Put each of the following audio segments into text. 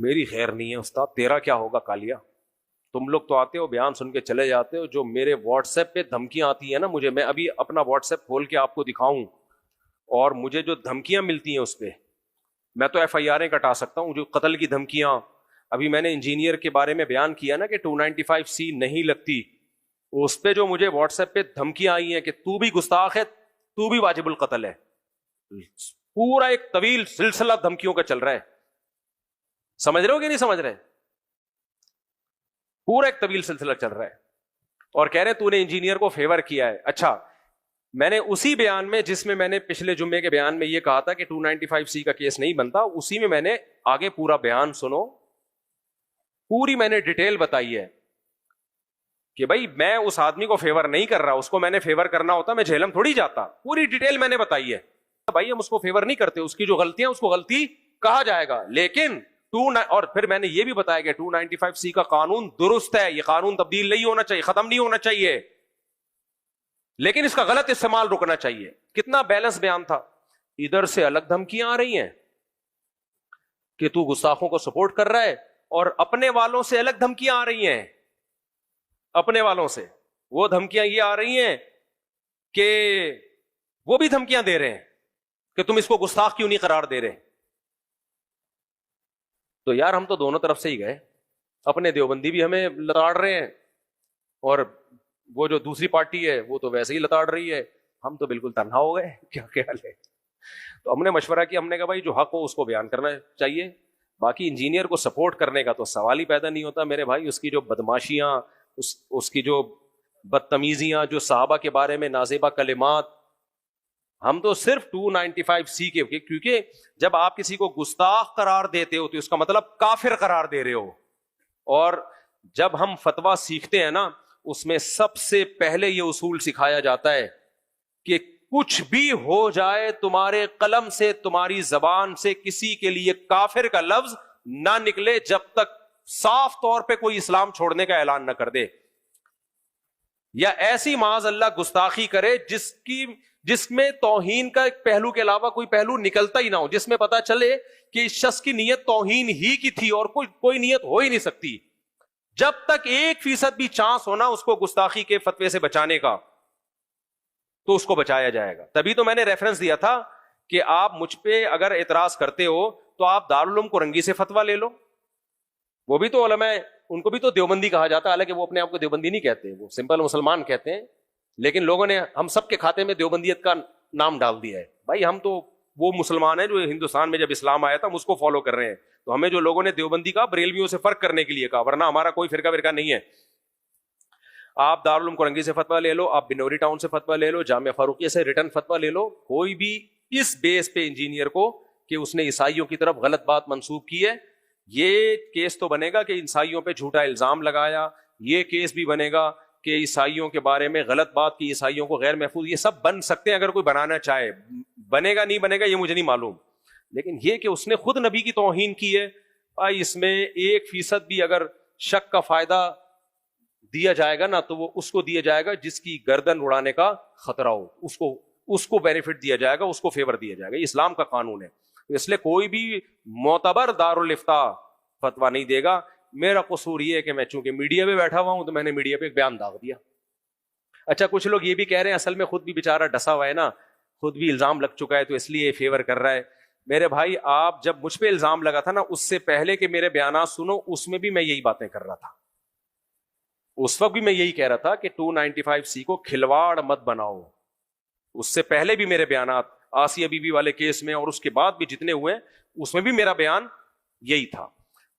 میری خیر نہیں ہے استاد، تیرا کیا ہوگا کالیا؟ تم لوگ تو آتے ہو بیان سن کے چلے جاتے ہو، جو میرے واٹس ایپ پہ دھمکیاں آتی ہیں نا مجھے، میں ابھی اپنا واٹس ایپ کھول کے آپ کو دکھاؤں اور مجھے جو دھمکیاں ملتی ہیں اس پہ میں تو ایف آئی آریں کٹا سکتا ہوں، جو قتل کی دھمکیاں۔ ابھی میں نے انجینئر کے بارے میں بیان کیا نا کہ 295C نہیں لگتی، اس پہ جو مجھے واٹس ایپ پہ دھمکیاں آئی ہیں کہ تو بھی گستاخ ہے، تو بھی واجب القتل ہے، پورا ایک طویل سلسلہ دھمکیوں کا چل رہا ہے، سمجھ رہے ہو کہ نہیں سمجھ رہے؟ پورا ایک طویل سلسلہ چل رہا ہے اور کہہ رہے تو نے انجینئر کو فیور کیا ہے۔ اچھا، میں نے اسی بیان میں جس میں نے پچھلے جمعے کے بیان میں یہ کہا تھا کہ 295C کا کیس نہیں بنتا، اسی میں نے آگے پورا بیان سنو، پوری میں نے ڈیٹیل بتائی ہے کہ بھائی میں اس آدمی کو فیور نہیں کر رہا، اس کو میں نے فیور کرنا ہوتا میں جہلم تھوڑی جاتا، پوری ڈیٹیل میں نے بتائی ہے۔ بھائی ہم اس کو فیور نہیں کرتے، اس کی جو غلطیاں اس کو غلطی کہا جائے گا، لیکن اور پھر میں نے یہ بھی بتایا کہ 295C کا قانون درست ہے، یہ قانون تبدیل نہیں ہونا چاہیے، ختم نہیں ہونا چاہیے، لیکن اس کا غلط استعمال رکنا چاہیے۔ کتنا بیلنس بیان تھا، ادھر سے الگ دھمکیاں آ رہی ہیں کہ تو گستاخوں کو سپورٹ کر رہا ہے، اور اپنے والوں سے الگ دھمکیاں آ رہی ہیں، اپنے والوں سے وہ دھمکیاں یہ آ رہی ہیں کہ وہ بھی دھمکیاں دے رہے ہیں کہ تم اس کو گستاخ کیوں نہیں قرار دے رہے۔ تو یار ہم تو دونوں طرف سے ہی گئے، اپنے دیوبندی بھی ہمیں لتاڑ رہے ہیں اور وہ جو دوسری پارٹی ہے وہ تو ویسے ہی لتاڑ رہی ہے، ہم تو بالکل تنہا ہو گئے، کیا خیال ہے؟ تو ہم نے مشورہ کیا، ہم نے کہا بھائی جو حق ہو اس کو بیان کرنا چاہیے، باقی انجینئر کو سپورٹ کرنے کا تو سوال ہی پیدا نہیں ہوتا میرے بھائی، اس کی جو بدماشیاں، اس کی جو بدتمیزیاں، جو صحابہ کے بارے میں نازیبہ کلمات، ہم تو صرف 295C کے، کیونکہ جب آپ کسی کو گستاخ قرار دیتے ہو تو اس کا مطلب کافر قرار دے رہے ہو، اور جب ہم فتویٰ سیکھتے ہیں نا اس میں سب سے پہلے یہ اصول سکھایا جاتا ہے کہ کچھ بھی ہو جائے تمہارے قلم سے، تمہاری زبان سے کسی کے لیے کافر کا لفظ نہ نکلے جب تک صاف طور پہ کوئی اسلام چھوڑنے کا اعلان نہ کر دے، یا ایسی معاذ اللہ گستاخی کرے جس میں توہین کا ایک پہلو کے علاوہ کوئی پہلو نکلتا ہی نہ ہو، جس میں پتا چلے کہ اس شخص کی نیت توہین ہی کی تھی اور کوئی نیت ہو ہی نہیں سکتی۔ جب تک 1% بھی چانس ہونا اس کو گستاخی کے فتوے سے بچانے کا تو اس کو بچایا جائے گا۔ تبھی تو میں نے ریفرنس دیا تھا کہ آپ مجھ پہ اگر اعتراض کرتے ہو تو آپ دارالعلوم کرنگی سے فتویٰ لے لو، وہ بھی تو علماء، ان کو بھی تو دیوبندی کہا جاتا ہے، حالانکہ وہ اپنے آپ کو دیوبندی نہیں کہتے، وہ سمپل مسلمان کہتے ہیں، لیکن لوگوں نے ہم سب کے کھاتے میں دیوبندیت کا نام ڈال دیا ہے۔ بھائی ہم تو وہ مسلمان ہیں جو ہندوستان میں جب اسلام آیا تھا ہم اس کو فالو کر رہے ہیں، تو ہمیں جو لوگوں نے دیوبندی کہا بریلویوں سے فرق کرنے کے لیے کہا، ورنہ ہمارا کوئی فرقہ نہیں ہے۔ آپ دارالعلوم کرنگی سے فتویٰ لے لو، آپ بنوری ٹاؤن سے فتویٰ لے لو، جامعہ فاروقیہ سے ریٹن فتویٰ لے لو، کوئی بھی اس بیس پہ انجینئر کو کہ اس نے عیسائیوں کی طرف غلط بات منسوب کی ہے، یہ کیس تو بنے گا کہ عیسائیوں پہ جھوٹا الزام لگایا، یہ کیس بھی بنے گا کہ عیسائیوں کے بارے میں غلط بات کی، عیسائیوں کو غیر محفوظ، یہ سب بن سکتے ہیں اگر کوئی بنانا چاہے، بنے گا نہیں بنے گا یہ مجھے نہیں معلوم، لیکن یہ کہ اس نے خود نبی کی توہین کی ہے، بھائی اس میں 1% بھی اگر شک کا فائدہ دیا جائے گا نا تو وہ اس کو دیا جائے گا جس کی گردن اڑانے کا خطرہ ہو، اس کو بینیفٹ دیا جائے گا، اس کو فیور دیا جائے گا، یہ اسلام کا قانون ہے۔ اس لیے کوئی بھی معتبر دارالافتاء فتویٰ نہیں دے گا۔ میرا قصور یہ ہے کہ میں چونکہ میڈیا پہ بیٹھا ہوا ہوں تو میں نے میڈیا پہ ایک بیان داغ دیا۔ اچھا کچھ لوگ یہ بھی کہہ رہے ہیں اصل میں خود بھی بیچارہ ڈسا ہوا ہے نا، خود بھی الزام لگ چکا ہے تو اس لیے فیور کر رہا ہے۔ میرے بھائی آپ جب مجھ پہ الزام لگا تھا نا اس سے پہلے کہ میرے بیانات سنو، اس میں بھی میں یہی باتیں کر رہا تھا، اس وقت بھی میں یہی کہہ رہا تھا کہ 295C کو کھلواڑ مت بناؤ۔ اس سے پہلے بھی میرے بیانات آسیہ بی بی والے کیس میں اور اس کے بعد بھی جتنے ہوئے اس میں بھی میرا بیان یہی تھا۔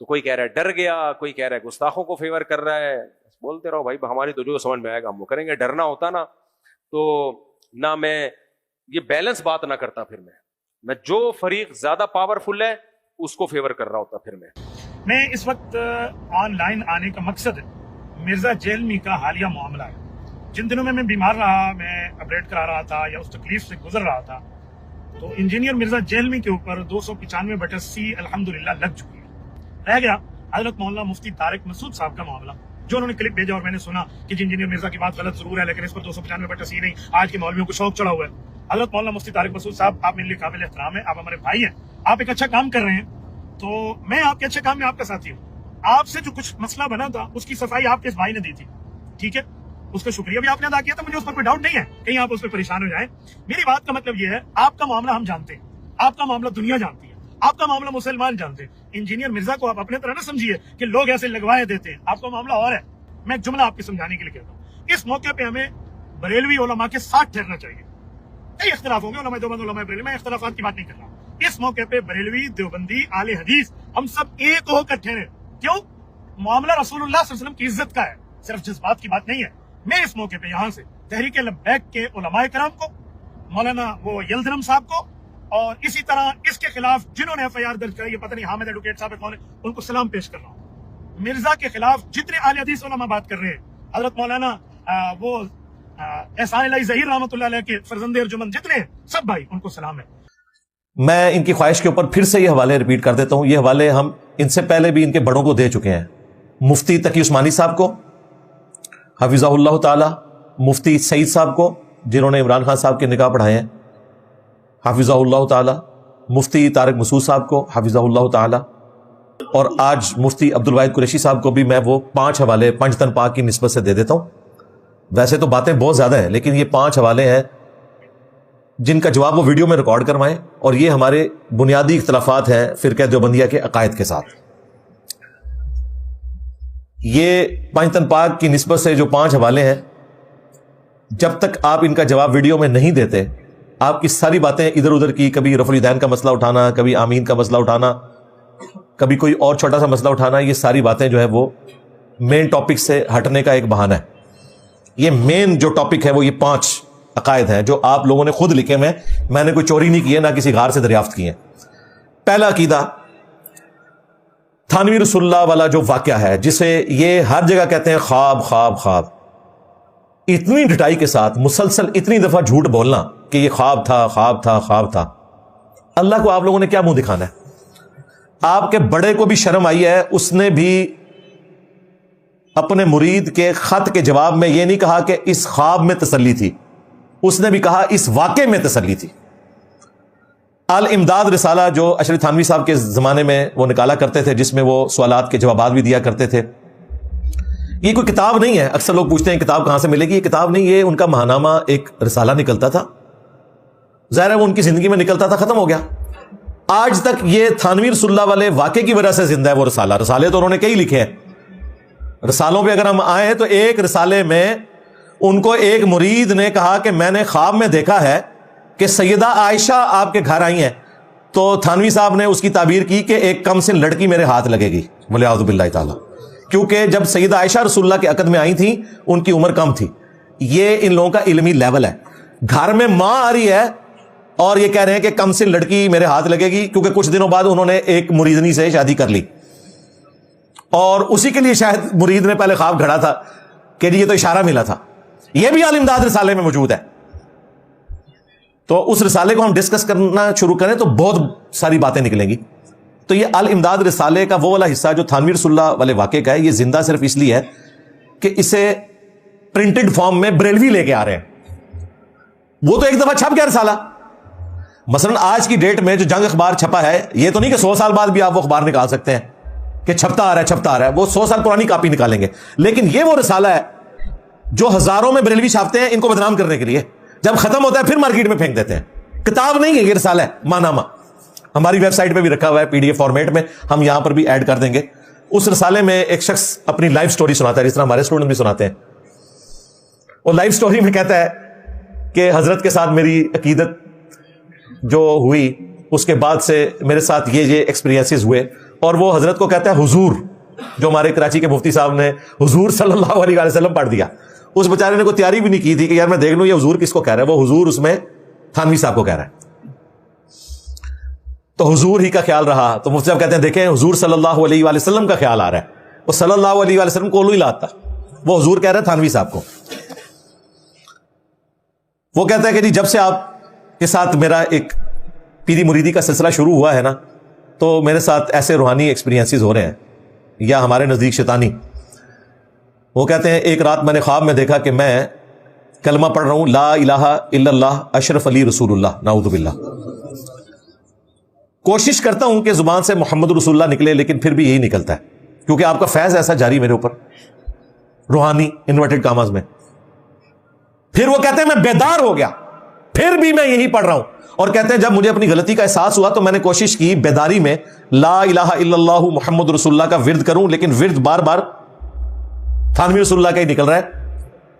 تو کوئی کہہ رہا ہے ڈر گیا، کوئی کہہ رہا ہے گستاخوں کو فیور کر رہا ہے، بولتے رہو بھائی، ہماری تو جو سمجھ میں آئے گا ہم وہ کریں گے۔ ڈرنا ہوتا نا تو نہ میں یہ بیلنس بات نہ کرتا، پھر میں جو فریق زیادہ پاورفل ہے اس کو فیور کر رہا ہوتا۔ پھر میں اس وقت آن لائن آنے کا مقصد مرزا جیلمی کا حالیہ معاملہ ہے۔ جن دنوں میں بیمار رہا، میں اپریٹ کرا رہا تھا یا اس تکلیف سے گزر رہا تھا، تو انجینئر مرزا جیلمی کے اوپر 295/C الحمدللہ لگ چکی ہے۔ رہ گیا حضرت مولانا مفتی طارق مسعود صاحب کا معاملہ، جو انہوں نے کلپ بھیجا اور میں نے سنا کہ انجینئر مرزا کی بات غلط ضرور ہے لیکن اس پر 295/C نہیں، آج کے مولویوں کو شوق چڑھا ہوا ہے۔ حضرت مولانا مفتی طارق مسعود صاحب، آپ میرے لیے قابل احترام ہیں، آپ ہمارے بھائی ہیں، آپ ایک اچھا کام کر رہے ہیں، تو میں آپ کے اچھے کام میں آپ کا ساتھی ہوں. آپ سے جو کچھ مسئلہ بنا تھا اس کی صفائی آپ کے اس بھائی نے دی تھی, ٹھیک ہے, اس کا شکریہ بھی آپ نے ادا کیا تھا, مجھے اس پر کوئی ڈاؤٹ نہیں ہے, کہیں آپ اس پہ پریشان ہو جائیں. میری بات کا مطلب یہ ہے, آپ کا معاملہ ہم جانتے ہیں, آپ کا معاملہ دنیا جانتی ہے, آپ کا معاملہ مسلمان جانتے ہیں. انجینئر مرزا کو آپ اپنے طرح نہ سمجھیے کہ لوگ ایسے لگوائے دیتے ہیں, آپ کا معاملہ اور ہے. میں ایک جملہ آپ کے سمجھانے کے لیے کہتا ہوں, اس موقع پہ ہمیں بریلوی علماء کے ساتھ ٹھہرنا چاہیے. کئی اختلاف ہوں گے, علماء دیوبند, علماء بریلوی, میں اختلافات کی بات نہیں کر رہا. اس موقع پہ بریلوی, دیوبندی, اہل حدیث ہم سب ایک ہو کر ٹھہرے. کیوں؟ معاملہ رسول اللہ صلی اللہ علیہ وسلم کی عزت کا ہے, صرف جذبات کی بات نہیں ہے. میں اس موقع پہ یہاں سے تحریک لبیک کے علماء کرام کو, مولانا وہ یلدرم صاحب کو, اور اسی طرح اس کے خلاف جنہوں نے FIR درج کرائی, یہ پتہ نہیں حامد ایڈوکیٹ صاحب کون ہے, ان کو سلام پیش کر رہا ہوں. مرزا کے خلاف جتنے اہل حدیث علماء بات کر رہے ہیں, حضرت مولانا وہ احسان الہی ظہیر رحمۃ اللہ علیہ کے فرزند ارجمن جتنے ہیں, سب بھائی ان کو سلام ہے. میں ان کی خواہش کے اوپر پھر سے یہ حوالے ریپیٹ کر دیتا ہوں. یہ حوالے ہم ان سے پہلے بھی ان کے بڑوں کو دے چکے ہیں. مفتی تقی عثمانی صاحب کو حفظہ اللہ تعالی, مفتی سعید صاحب کو جنہوں نے عمران خان صاحب کے نکاح پڑھائے ہیں حفظہ اللہ تعالی, مفتی طارق مسعود صاحب کو حفظہ اللہ تعالی, اور آج مفتی عبدالواحد قریشی صاحب کو بھی میں وہ 5 حوالے پنجتن پاک کی نسبت سے دے دیتا ہوں. ویسے تو باتیں بہت زیادہ ہیں, لیکن یہ 5 حوالے ہیں جن کا جواب وہ ویڈیو میں ریکارڈ کروائیں, اور یہ ہمارے بنیادی اختلافات ہیں فرقہ دیوبندیہ کے عقائد کے ساتھ. یہ پنجتن پاک کی نسبت سے جو 5 حوالے ہیں, جب تک آپ ان کا جواب ویڈیو میں نہیں دیتے, آپ کی ساری باتیں ادھر ادھر کی, کبھی رفع الیدین کا مسئلہ اٹھانا, کبھی آمین کا مسئلہ اٹھانا, کبھی کوئی اور چھوٹا سا مسئلہ اٹھانا, یہ ساری باتیں جو ہے وہ مین ٹاپک سے ہٹنے کا ایک بہانہ ہے. یہ مین جو ٹاپک ہے وہ یہ 5 عقائد ہیں جو آپ لوگوں نے خود لکھے ہیں, میں نے کوئی چوری نہیں کی ہے, نہ کسی غار سے دریافت کی ہے. پہلا عقیدہ تھانوی رسول اللہ والا جو واقعہ ہے, جسے یہ ہر جگہ کہتے ہیں خواب خواب خواب, اتنی ڈٹائی کے ساتھ مسلسل اتنی دفعہ جھوٹ بولنا کہ یہ خواب تھا خواب تھا خواب تھا. اللہ کو آپ لوگوں نے کیا منہ دکھانا ہے؟ آپ کے بڑے کو بھی شرم آئی ہے, اس نے بھی اپنے مرید کے خط کے جواب میں یہ نہیں کہا کہ اس خواب میں تسلی تھی, اس نے بھی کہا اس واقعے میں تسلی تھی. الامداد رسالہ جو اشرف تھانوی صاحب کے زمانے میں وہ نکالا کرتے تھے, جس میں وہ سوالات کے جوابات بھی دیا کرتے تھے, یہ کوئی کتاب نہیں ہے. اکثر لوگ پوچھتے ہیں کتاب کہاں سے ملے گی. یہ کتاب نہیں, یہ ان کا ماہنامہ ایک رسالہ نکلتا تھا, ظاہر ہے وہ ان کی زندگی میں نکلتا تھا, ختم ہو گیا. آج تک یہ تھانوی رسول اللہ والے واقعے کی وجہ سے زندہ ہے وہ رسالہ. رسالے تو انہوں نے کئی لکھے ہیں. رسالوں پہ اگر ہم آئیں تو ایک رسالے میں ان کو ایک مرید نے کہا کہ میں نے خواب میں دیکھا ہے کہ سیدہ عائشہ آپ کے گھر آئی ہیں, تو تھانوی صاحب نے اس کی تعبیر کی کہ ایک کم سن لڑکی میرے ہاتھ لگے گی, ولیعوذ باللہ تعالی, کیونکہ جب سیدہ عائشہ رسول اللہ کے عقد میں آئی تھیں ان کی عمر کم تھی. یہ ان لوگوں کا علمی لیول ہے. گھر میں ماں آ رہی ہے اور یہ کہہ رہے ہیں کہ کم سن لڑکی میرے ہاتھ لگے گی, کیونکہ کچھ دنوں بعد انہوں نے ایک مریدنی سے شادی کر لی, اور اسی کے لیے شاید مرید نے پہلے خواب گھڑا تھا کہ یہ تو اشارہ ملا تھا. یہ بھی الامداد رسالے میں موجود ہے. تو اس رسالے کو ہم ڈسکس کرنا شروع کریں تو بہت ساری باتیں نکلیں گی. تو یہ الامداد رسالے کا وہ والا حصہ جو تھانوی رسول اللہ والے واقعے کا ہے, یہ زندہ صرف اس لیے ہے کہ اسے پرنٹڈ فارم میں بریلوی لے کے آ رہے ہیں. وہ تو ایک دفعہ چھپ گیا رسالہ. مثلا آج کی ڈیٹ میں جو جنگ اخبار چھپا ہے, یہ تو نہیں کہ 100 سال بعد بھی آپ وہ اخبار نکال سکتے ہیں کہ چھپتا آ رہا ہے, وہ 100 سال پرانی کاپی نکالیں گے. لیکن یہ وہ رسالہ ہے جو ہزاروں میں بریلوی چھاپتے ہیں ان کو بدنام کرنے کے لیے, جب ختم ہوتا ہے پھر مارکیٹ میں پھینک دیتے ہیں. کتاب نہیں ہے یہ, رسالہ ہے, ماہنامہ. ہماری ویب سائٹ پہ بھی رکھا ہوا ہے PDF فارمیٹ میں, ہم یہاں پر بھی ایڈ کر دیں گے. اس رسالے میں ایک شخص اپنی لائف سٹوری سناتا ہے, جس طرح ہمارے اسٹوڈنٹ بھی سناتے ہیں. اور لائف سٹوری میں کہتا ہے کہ حضرت کے ساتھ میری عقیدت جو ہوئی, اس کے بعد سے میرے ساتھ یہ ایکسپیرینسز ہوئے, اور وہ حضرت کو کہتا ہے حضور, جو ہمارے کراچی کے مفتی صاحب نے حضور صلی اللہ علیہ وسلم پڑھ دیا. اس بیچارے نے کوئی تیاری بھی نہیں کی تھی کہ یار میں دیکھ لوں یہ حضور کس کو کہہ رہا ہے. وہ حضور اس میں تھانوی صاحب کو کہہ رہا ہے, تو حضور ہی کا خیال رہا. تو مفتی صاحب کہتے ہیں دیکھیں حضور صلی اللہ علیہ وسلم کا خیال آ رہا ہے, وہ صلی اللہ علیہ وسلم کو ہی لاتا, وہ حضور کہہ رہا ہے تھانوی صاحب کو. وہ کہتا ہے کہ جی جب سے آپ کے ساتھ میرا ایک پیری مریدی کا سلسلہ شروع ہوا ہے نا, تو میرے ساتھ ایسے روحانی ایکسپیرینسز ہو رہے ہیں, یا ہمارے نزدیک شیطانی. وہ کہتے ہیں ایک رات میں نے خواب میں دیکھا کہ میں کلمہ پڑھ رہا ہوں, لا الہ الا اللہ اشرف علی رسول اللہ, نعوذ باللہ. کوشش کرتا ہوں کہ زبان سے محمد رسول اللہ نکلے، لیکن پھر بھی یہی نکلتا ہے، کیونکہ آپ کا فیض ایسا جاری میرے اوپر، روحانی انورٹڈ کاماز میں۔ پھر وہ کہتے ہیں میں بیدار ہو گیا، پھر بھی میں یہی پڑھ رہا ہوں، اور کہتے ہیں جب مجھے اپنی غلطی کا احساس ہوا تو میں نے کوشش کی بیداری میں لا الہ الا اللہ محمد رسول اللہ کا ورد کروں، لیکن ورد بار بار تھانوی رسول اللہ کا ہی نکل رہا ہے،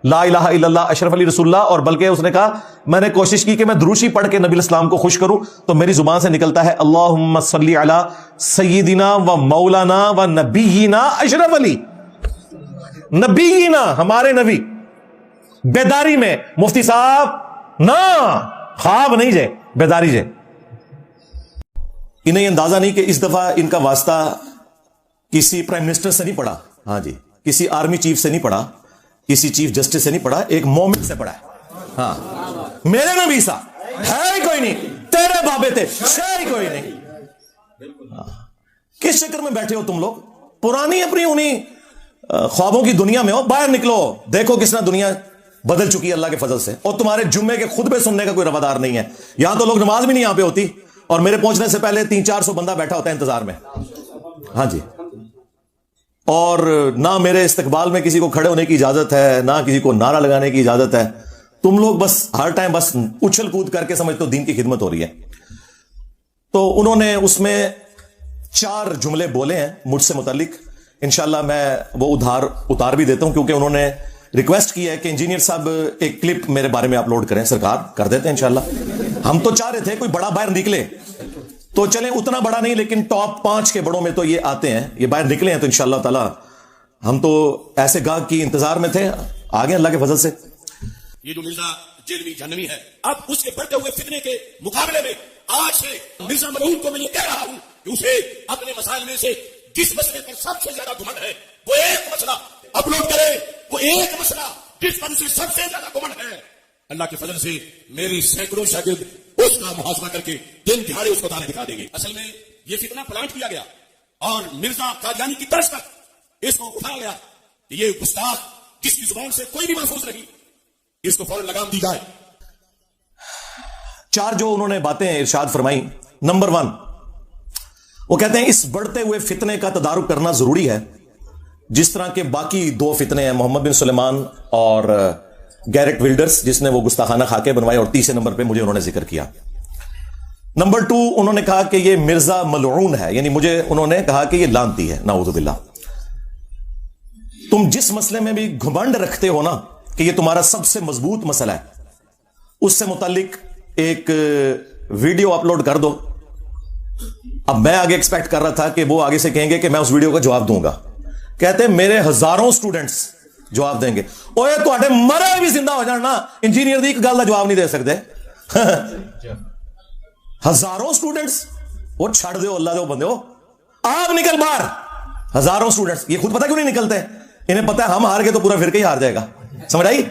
لا الہ الا اللہ اشرف علی رسول اللہ، اور بلکہ اس نے کہا میں نے کوشش کی کہ میں دروشی پڑھ کے نبی الاسلام کو خوش کروں، تو میری زبان سے نکلتا ہے اللہم صلی علی سیدنا و مولانا و نبینا اشرف علی، نبینا ہمارے نبی۔ بیداری میں مفتی صاحب نہ خواب نہیں جائے، بیداری جائے۔ انہیں اندازہ نہیں کہ اس دفعہ ان کا واسطہ کسی پرائم منسٹر سے نہیں پڑا، ہاں جی، کسی آرمی چیف سے نہیں پڑا، کسی چیف جسٹس سے نہیں پڑا، ایک مومن سے پڑا ہے۔ ہاں، میرے نبی سا ہے ہی کوئی نہیں، تیرے بابے تھے ہے ہی کوئی نہیں۔ کس چکر میں بیٹھے ہو تم لوگ؟ پرانی اپنی انہیں خوابوں کی دنیا میں ہو، باہر نکلو، دیکھو کس طرح دنیا بدل چکی ہے اللہ کے فضل سے، اور تمہارے جمعے کے خطبے سننے کا کوئی روادار نہیں ہے۔ یہاں تو لوگ نماز بھی نہیں یہاں پہ ہوتی، اور میرے پہنچنے سے پہلے 300-400 بندہ بیٹھا ہوتا ہے انتظار میں، ہاں جی، اور نہ میرے استقبال میں کسی کو کھڑے ہونے کی اجازت ہے، نہ کسی کو نعرہ لگانے کی اجازت ہے۔ تم لوگ بس ہر ٹائم بس اچھل کود کر کے سمجھتے ہو دین کی خدمت ہو رہی ہے۔ تو انہوں نے اس میں 4 جملے بولے ہیں مجھ سے متعلق، انشاءاللہ میں وہ اتار بھی دیتا ہوں، کیونکہ انہوں نے ریکویسٹ کی ہے کہ انجینئر صاحب ایک کلپ میرے بارے میں اپلوڈ کریں۔ سرکار کر دیتے ہیں انشاءاللہ، ہم تو چاہ رہے تھے کوئی بڑا باہر نکلے، تو چلیں اتنا بڑا نہیں لیکن ٹاپ 5 کے بڑوں میں تو یہ آتے ہیں، یہ باہر نکلے ہیں، تو انشاءاللہ تعالی ہم تو ایسے گاہک کی انتظار میں تھے، آگے اللہ کے فضل سے۔ یہ جو مرزا جیلمی جہنمی ہے، اب اس کے بڑھتے ہوئے فتنے کے مقابلے میں آج سے مرزا ملعون کو میں یہ کہہ رہا ہوں کہ اسے اپنے مسائل میں سے جس مسئلے پر سب سے زیادہ گھمنڈ ہے وہ ایک مسئلہ اپلوڈ کرے، وہ ایک مسئلہ جس پر اسے سب سے زیادہ گھمنڈ ہے۔ اللہ کے فضل سے میری سینکڑوں شاگرد اس کا محاصرہ کر کے دن دہاڑے اس کو تانے دکھا دیں گے۔ اصل میں یہ فتنہ پلانٹ کیا گیا اور مرزا قادیانی کی طرز پر اس کو اٹھایا گیا کہ یہ گستاخ جس کی زبان سے کوئی بھی محفوظ نہیں، اس کو فوراً لگام دی جائے۔ 4 جو انہوں نے باتیں ارشاد فرمائی، نمبر 1 وہ کہتے ہیں اس بڑھتے ہوئے فتنے کا تدارک کرنا ضروری ہے، جس طرح کے باقی 2 فتنے ہیں، محمد بن سلیمان اور گیرٹ ولڈرز جس نے وہ گستاخانہ خاکے بنوائے، اور تیسرے نمبر پہ مجھے انہوں نے ذکر کیا۔ نمبر 2 انہوں نے کہا کہ یہ مرزا ملعون ہے، یعنی مجھے انہوں نے کہا کہ یہ لعنتی ہے، نعوذ باللہ۔ تم جس مسئلے میں بھی گھمنڈ رکھتے ہو نا کہ یہ تمہارا سب سے مضبوط مسئلہ ہے، اس سے متعلق ایک ویڈیو اپلوڈ کر دو۔ اب میں آگے ایکسپیکٹ کر رہا تھا کہ وہ آگے سے کہیں گے کہ میں اس ویڈیو کا جواب دوں گا، کہتے ہیں میرے ہزاروں سٹوڈنٹس جواب دیں گے۔ اوے تواڈے مرے بھی زندہ ہو جان نا، انجینئر دی ایک گل دا جواب نہیں دے سکتے۔ ہزاروں سٹوڈنٹس، وہ چھڑ دیو اللہ دے بندے ہو، آپ نکل باہر۔ ہزاروں سٹوڈنٹس، یہ خود پتہ کیوں نہیں نکلتے؟ انہیں پتہ ہے ہم ہار گئے تو پورا فرقہ ہی ہار جائے گا، سمجھ آئی؟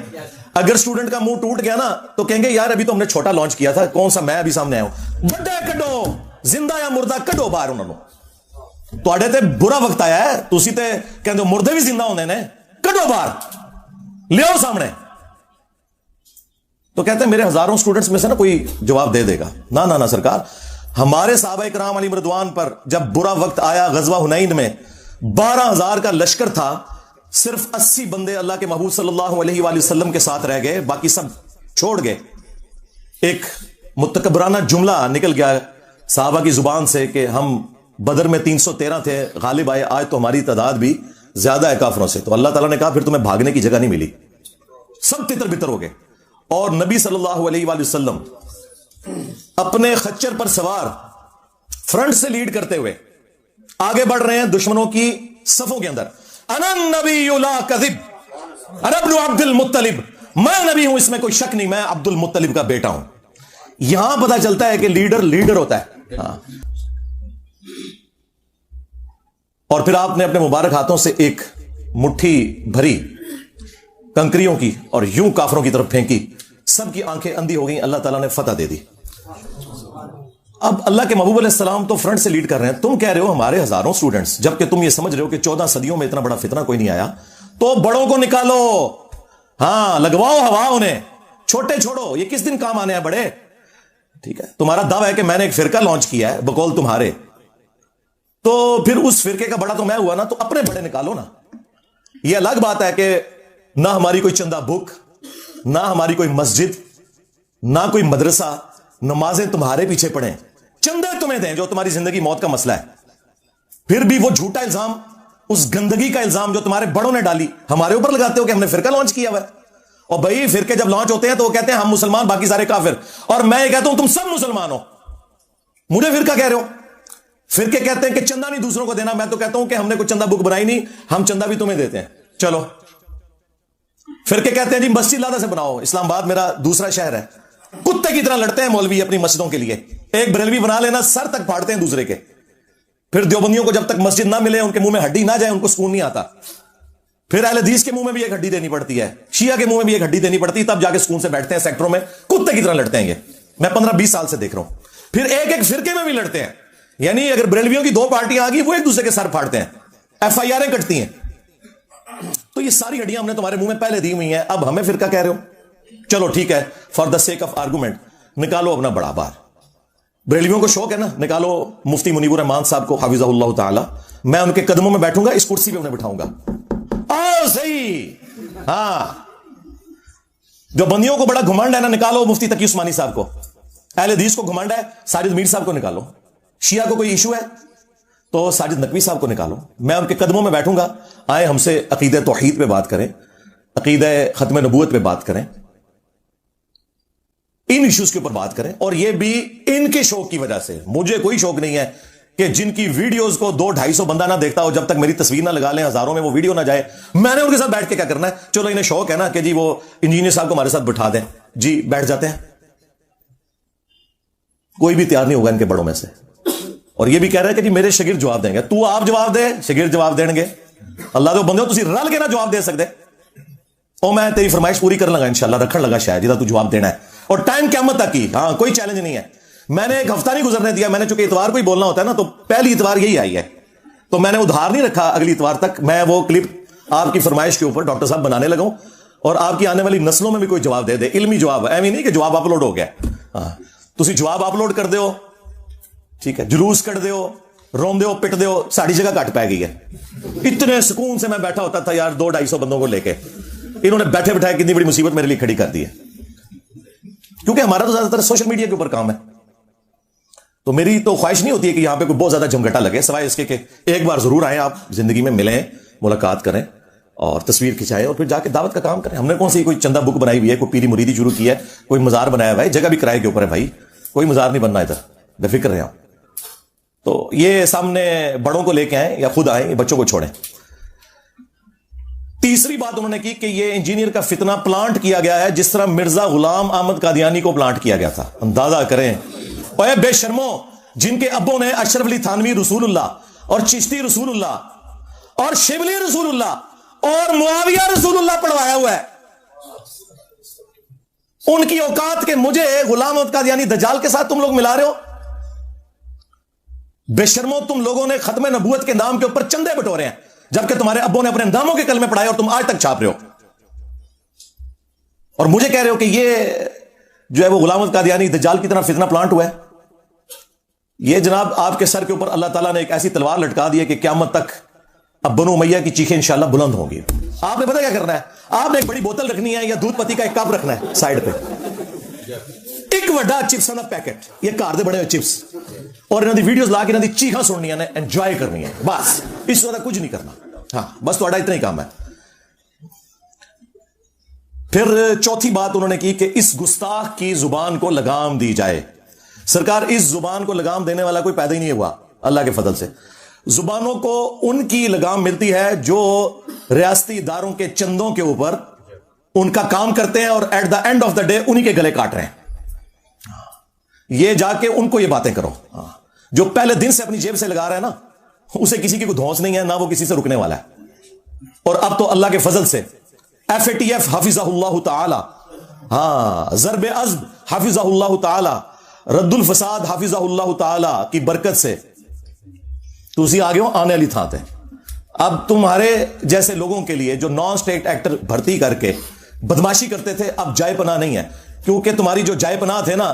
اگر سٹوڈنٹ کا منہ ٹوٹ گیا نا تو کہیں گے یار ابھی تو ہم نے چھوٹا لانچ کیا تھا، کون سا میں ابھی سامنے آیا ہوں۔ بڑے کڈو، زندہ یا مردہ کڈو باہر انہوں نے، تواڈے تے برا وقت آیا ہے، تسی تے کہندے ہو مردے بھی زندہ ہوندے نے، کڈو باہر، لیو سامنے۔ تو کہتے ہیں میرے ہزاروں سٹوڈنٹس میں سے نا کوئی جواب دے دے گا۔ نہ سرکار، ہمارے صحابہ کرام علیہ رضوان پر جب برا وقت آیا غزوہ حنین میں 12,000 کا لشکر تھا، صرف 80 بندے اللہ کے محبوب صلی اللہ علیہ وآلہ وسلم کے ساتھ رہ گئے، باقی سب چھوڑ گئے۔ ایک متکبرانہ جملہ نکل گیا صحابہ کی زبان سے کہ ہم بدر میں 313 تھے، غالب آئے، آج تو ہماری تعداد بھی زیادہ ہے کافروں سے۔ تو اللہ تعالیٰ نے کہا پھر تمہیں بھاگنے کی جگہ نہیں ملی، سب تتر بتر ہو گئے۔ اور نبی صلی اللہ علیہ وآلہ وسلم اپنے خچر پر سوار فرنٹ سے لیڈ کرتے ہوئے آگے بڑھ رہے ہیں دشمنوں کی صفوں کے اندر۔ انا النبی لا کذب انا ابن عبد المطلب، میں نبی ہوں اس میں کوئی شک نہیں، میں عبد المطلب کا بیٹا ہوں۔ یہاں پتا چلتا ہے کہ لیڈر ہوتا ہے۔ ہاں، اور پھر آپ نے اپنے مبارک ہاتھوں سے ایک مٹھی بھری کنکریوں کی اور یوں کافروں کی طرف پھینکی، سب کی آنکھیں اندھی ہو گئیں، اللہ تعالیٰ نے فتح دے دی۔ اب اللہ کے محبوب علیہ السلام تو فرنٹ سے لیڈ کر رہے ہیں، تم کہہ رہے ہو ہمارے ہزاروں سٹوڈنٹس، جبکہ تم یہ سمجھ رہے ہو کہ 14 صدیوں میں اتنا بڑا فتنہ کوئی نہیں آیا، تو بڑوں کو نکالو، ہاں لگواؤ ہوا انہیں، چھوٹے چھوڑو، یہ کس دن کام آنے ہیں بڑے؟ ٹھیک ہے, تمہارا دعویٰ ہے کہ میں نے ایک فرقہ لانچ کیا ہے بقول تمہارے, تو پھر اس فرقے کا بڑا تو میں ہوا نا, تو اپنے بڑے نکالو نا. یہ الگ بات ہے کہ نہ ہماری کوئی چندہ بک, نہ ہماری کوئی مسجد, نہ کوئی مدرسہ, نمازیں تمہارے پیچھے پڑھیں, چندے تمہیں دیں جو تمہاری زندگی موت کا مسئلہ ہے. پھر بھی وہ جھوٹا الزام, اس گندگی کا الزام جو تمہارے بڑوں نے ڈالی ہمارے اوپر لگاتے ہو کہ ہم نے فرقہ لانچ کیا ہوا ہے. اور بھائی فرقے جب لانچ ہوتے ہیں تو وہ کہتے ہیں ہم مسلمان باقی سارے کافر, اور میں یہ کہتا ہوں تم سب مسلمان ہو, مجھے فرقہ کہہ رہے ہو. فرقے کہتے ہیں کہ چندہ نہیں دوسروں کو دینا, میں تو کہتا ہوں کہ ہم نے کوئی چندہ بک بنائی نہیں, ہم چندہ بھی تمہیں دیتے ہیں. چلو. فرقے کہتے ہیں جی مسجد لادہ سے بناؤ, اسلام آباد میرا دوسرا شہر ہے, کتے کی طرح لڑتے ہیں مولوی اپنی مسجدوں کے لیے, ایک بریلوی بنا لینا سر تک پھاڑتے ہیں دوسرے کے. پھر دیوبندیوں کو جب تک مسجد نہ ملے, ان کے منہ میں ہڈی نہ جائے, ان کو سکون نہیں آتا. پھر اہل حدیث کے منہ میں بھی ایک ہڈی دینی پڑتی ہے, شیعہ کے منہ میں بھی ایک ہڈی دینی پڑتی ہے, تب جا کے سکون سے بیٹھتے ہیں سیکٹروں میں, کتے کی طرح لڑتے ہیں. یہ میں 15-20 سال سے دیکھ رہا ہوں. پھر ایک ایک فرقے میں بھی لڑتے ہیں, یعنی اگر بریلویوں کی 2 پارٹیاں آ گئی وہ ایک دوسرے کے سر پھاڑتے ہیں, FIR کٹتی ہیں. تو یہ ساری ہڈیاں ہم نے تمہارے منہ میں پہلے دی ہوئی ہیں, اب ہمیں فرقہ کہہ رہے ہو. چلو ٹھیک ہے, for the sake of argument نکالو اپنا بڑا بار. بریلویوں کو شوق ہے نا, نکالو مفتی منیب الرحمان صاحب کو حفظہ اللہ تعالی, میں ان کے قدموں میں بیٹھوں گا, اس کرسی پہ انہیں بٹھاؤں گا. صحیح. ہاں, جو بندیوں کو بڑا گھمنڈ ہے نا, نکالو مفتی تقی عثمانی صاحب کو. اہل حدیث کو گھمنڈ ہے, ساجد میر صاحب کو نکالو. شیعہ کو کوئی ایشو ہے تو ساجد نقوی صاحب کو نکالو, میں ان کے قدموں میں بیٹھوں گا. آئے ہم سے عقیدہ توحید پہ بات کریں, عقیدہ ختم نبوت پہ بات کریں, ان ایشوز کے اوپر بات کریں. اور یہ بھی ان کے شوق کی وجہ سے, مجھے کوئی شوق نہیں ہے کہ جن کی ویڈیوز کو 200-250 بندہ نہ دیکھتا ہو, جب تک میری تصویر نہ لگا لیں ہزاروں میں وہ ویڈیو نہ جائے, میں نے ان کے ساتھ بیٹھ کے کیا کرنا ہے. چلو انہیں شوق ہے نا کہ جی وہ انجینئر صاحب کو ہمارے ساتھ بٹھا دیں, جی بیٹھ جاتے ہیں. کوئی بھی تیار نہیں ہوگا ان کے بڑوں میں سے. اور یہ بھی کہہ رہا ہے کہ جی میرے شاگرد جواب دیں گے. تو آپ جواب دے, شاگرد جواب دیں گے. اللہ دے بندے ہو تسی رل کے نہ جواب دے سکتے, اور میں تیری فرمائش پوری کرنے لگا, انشاءاللہ رکھن لگا شاید جدا تو جواب دینا ہے, اور ٹائم قیامت تک کی. ہاں کوئی چیلنج نہیں ہے. میں نے ایک ہفتہ نہیں گزرنے دیا, میں نے چونکہ اتوار کو ہی بولنا ہوتا ہے نا, تو پہلی اتوار یہی آئی ہے, تو میں نے ادھار نہیں رکھا اگلی اتوار تک. میں وہ کلپ آپ کی فرمائش کے اوپر ڈاکٹر صاحب بنانے لگا ہوں, اور آپ کی آنے والی نسلوں میں بھی کوئی جواب دے دے, علمی جواب, ایویں نہیں کہ جواب اپلوڈ ہو گیا. ہاں تسی جواب اپلوڈ کر دیو, ٹھیک ہے, جلوس کر دیو, رون دیو, پٹ دیو, ساڑی جگہ کٹ پہ گئی ہے. اتنے سکون سے میں بیٹھا ہوتا تھا یار 200-250 بندوں کو لے کے, انہوں نے بیٹھے بٹھائے کتنی بڑی مصیبت میرے لیے کھڑی کر دی ہے. کیونکہ ہمارا تو زیادہ تر سوشل میڈیا کے اوپر کام ہے, تو میری تو خواہش نہیں ہوتی ہے کہ یہاں پہ کوئی بہت زیادہ جمگٹا لگے, سوائے اس کے کہ ایک بار ضرور آئیں آپ, زندگی میں ملیں, ملاقات کریں, اور تصویر کھنچائیں, اور پھر جا کے دعوت کا کام کریں. ہم نے کون سی کوئی چندہ بک بنائی ہوئی ہے, کوئی پیری مریدی شروع کی ہے, کوئی مزار بنایا ہوا ہے, جگہ بھی کرائے کے اوپر ہے بھائی, کوئی مزار نہیں بننا ادھر, بے فکر رہے آپ. تو یہ سامنے بڑوں کو لے کے آئیں یا خود آئیں, یہ بچوں کو چھوڑیں. تیسری بات انہوں نے کی کہ یہ انجینئر کا فتنہ پلانٹ کیا گیا ہے جس طرح مرزا غلام احمد قادیانی کو پلانٹ کیا گیا تھا. اندازہ کریں, اے بے شرمو, جن کے ابوں نے اشرف علی تھانوی رسول اللہ اور چشتی رسول اللہ اور شبلی رسول اللہ اور معاویہ رسول اللہ پڑھوایا ہوا ہے, ان کی اوقات کے مجھے غلام احمد قادیانی دجال کے ساتھ تم لوگ ملا رہے ہو. بے شرمو, تم لوگوں نے ختم نبوت کے نام کے اوپر چندے بٹورے ہیں, جبکہ تمہارے ابوں نے اپنے انداموں کے کلمے پڑھائے اور تم آج تک چھاپ رہے ہو, اور مجھے کہہ رہے ہو کہ یہ جو ہے وہ غلام احمد قادیانی دجال کی طرح فتنہ پلانٹ ہوا ہے. یہ جناب آپ کے سر کے اوپر اللہ تعالیٰ نے ایک ایسی تلوار لٹکا دی ہے کہ قیامت تک اب بنو امیہ کی چیخیں انشاءاللہ بلند ہوں گی. آپ نے پتا کیا کرنا ہے, آپ نے ایک بڑی بوتل رکھنی ہے یا دودھ پتی کا ایک کپ رکھنا ہے سائڈ پہ, ایک وڈا چپس کا پیکٹ, یہ کار دے بڑے ہوئے چپس, اور انہوں نے ویڈیوز لا کے انہوں نے چیخاں سننی ہے, انجوائے کرنی ہے, بس اس سے زیادہ کچھ نہیں کرنا. ہاں بس تھوڑا اتنا ہی کام ہے. پھر چوتھی بات انہوں نے کی کہ اس گستاخ کی زبان کو لگام دی جائے. سرکار اس زبان کو لگام دینے والا کوئی پیدا ہی نہیں ہوا اللہ کے فضل سے. زبانوں کو ان کی لگام ملتی ہے جو ریاستی اداروں کے چندوں کے اوپر ان کا کام کرتے ہیں, اور at the end of the day انہی کے گلے کاٹ رہے ہیں. یہ جا کے ان کو یہ باتیں کرو, جو پہلے دن سے اپنی جیب سے لگا رہا ہے نا, اسے کسی کی کوئی دھونس نہیں ہے, نہ وہ کسی سے رکنے والا ہے. اور اب تو اللہ کے فضل سے FATF حافظہ اللہ تعالی, ہاں ضرب عزب حافظہ اللہ تعالی, رد الفساد حافظہ اللہ تعالی کی برکت سے تو اسی آگے ہو آنے والی تھا. اب تمہارے جیسے لوگوں کے لیے جو نان اسٹیٹ ایکٹر بھرتی کر کے بدماشی کرتے تھے, اب جائے پناہ نہیں ہے, کیونکہ تمہاری جو جائے پناہ تھے نا